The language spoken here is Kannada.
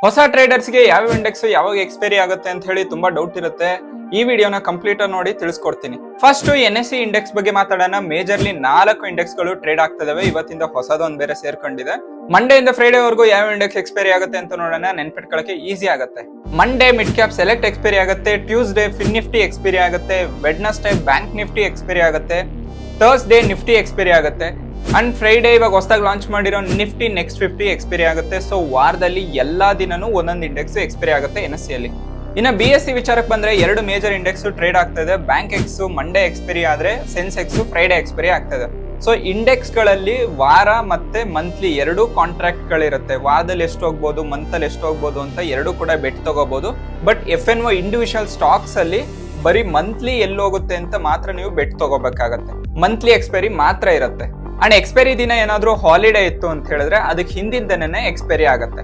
ಹೊಸ ಟ್ರೇಡರ್ಸ್ಗೆ ಯಾವ ಇಂಡೆಕ್ಸ್ ಯಾವಾಗ ಎಕ್ಸ್ಪೈರಿ ಆಗುತ್ತೆ ಅಂತ ಹೇಳಿ ತುಂಬಾ ಡೌಟ್ ಇರುತ್ತೆ. ಈ ವಿಡಿಯೋನ ಕಂಪ್ಲೀಟ್ ಆಗಿ ನೋಡಿ ತಿಳಿಸ್ಕೊಡ್ತೀನಿ. ಫಸ್ಟ್ NSE ಇಂಡೆಕ್ಸ್ ಬಗ್ಗೆ ಮಾತಾಡೋಣ. ಮೇಜರ್ಲಿ 4 ಇಂಡೆಕ್ಸ್ ಗಳು ಟ್ರೇಡ್ ಆಗ್ತಿದಾವೆ. ಇವತ್ತಿಂದ ಹೊಸದೊಂದು ಬೇರೆ ಸೇರ್ಕೊಂಡಿದೆ. ಮಂಡೇ ಇಂದ ಫ್ರೈಡೇ ವರೆಗೂ ಯಾವ ಇಂಡೆಕ್ಸ್ ಎಕ್ಸ್ಪೈರಿ ಆಗುತ್ತೆ ಅಂತ ನೋಡೋಣ. ನೆನ್ಪಿಟ್ಕೊಳ್ಳಕ್ಕೆ ಈಸಿ ಆಗುತ್ತೆ. Monday mid cap select expiry ಆಗುತ್ತೆ. ಟ್ಯೂಸ್ಡೇ ಫಿನ್ ನಿಫ್ಟಿ ಎಕ್ಸ್ಪೈರಿ ಆಗುತ್ತೆ. ವೆಡ್ನಸ್ಡೇ ಬ್ಯಾಂಕ್ ನಿಫ್ಟಿ ಎಕ್ಸ್ಪೈರಿ ಆಗುತ್ತೆ. ಥರ್ಸ್ಡೇ ನಿಫ್ಟಿ ಎಕ್ಸ್ಪೈರಿ ಆಗುತ್ತೆ. ಅಂಡ್ ಫ್ರೈಡೇ ಇವಾಗ ಹೊಸದಾಗಿ ಲಾಂಚ್ ಮಾಡಿರೋ ನಿಫ್ಟಿ ನೆಕ್ಸ್ಟ್ 50 ಎಕ್ಸ್ಪೈರಿ ಆಗುತ್ತೆ. ಸೊ ವಾರದಲ್ಲಿ ಎಲ್ಲಾ ದಿನನೂ ಒಂದೊಂದು ಇಂಡೆಕ್ಸ್ ಎಕ್ಸ್ಪೈರಿ ಆಗುತ್ತೆ NSE ಅಲ್ಲಿ. ಇನ್ನು BSE ವಿಚಾರಕ್ಕೆ ಬಂದ್ರೆ 2 ಮೇಜರ್ ಇಂಡೆಕ್ಸ್ ಟ್ರೇಡ್ ಆಗ್ತಾ ಇದೆ. ಬ್ಯಾಂಕ್ ಎಕ್ಸ್ ಮಂಡೇ ಎಕ್ಸ್ಪೈರಿ ಆದ್ರೆ ಸೆನ್ಸೆಕ್ಸ್ ಫ್ರೈಡೇ ಎಕ್ಸ್ಪೈರಿ ಆಗ್ತದೆ. ಸೊ ಇಂಡೆಕ್ಸ್ ಗಳಲ್ಲಿ ವಾರ ಮತ್ತೆ ಮಂತ್ಲಿ 2 ಕಾಂಟ್ರಾಕ್ಟ್ ಗಳಿರುತ್ತೆ. ವಾರದಲ್ಲಿ ಎಷ್ಟು ಹೋಗ್ಬೋದು, ಮಂತ್ ಅಲ್ಲಿ ಎಷ್ಟು ಹೋಗ್ಬೋದು ಅಂತ 2 ಕೂಡ ಬೆಟ್ ತಗೋಬಹುದು. ಬಟ್ FNO ಇಂಡಿವಿಜುವಲ್ ಸ್ಟಾಕ್ಸ್ ಅಲ್ಲಿ ಬರೀ ಮಂತ್ಲಿ ಎಲ್ಲಿ ಹೋಗುತ್ತೆ ಅಂತ ಮಾತ್ರ ನೀವು ಬೆಟ್ ತಗೋಬೇಕಾಗತ್ತೆ. ಮಂತ್ಲಿ ಎಕ್ಸ್ಪೈರಿ ಮಾತ್ರ ಇರುತ್ತೆ. ಅಂಡ್ ಎಕ್ಸ್ಪೈರಿ ದಿನ ಏನಾದ್ರೂ ಹಾಲಿಡೇ ಇತ್ತು ಅಂತ ಹೇಳಿದ್ರೆ ಅದಕ್ಕೆ ಹಿಂದಿನ ದಿನನೇ ಎಕ್ಸ್ಪೈರಿ ಆಗುತ್ತೆ.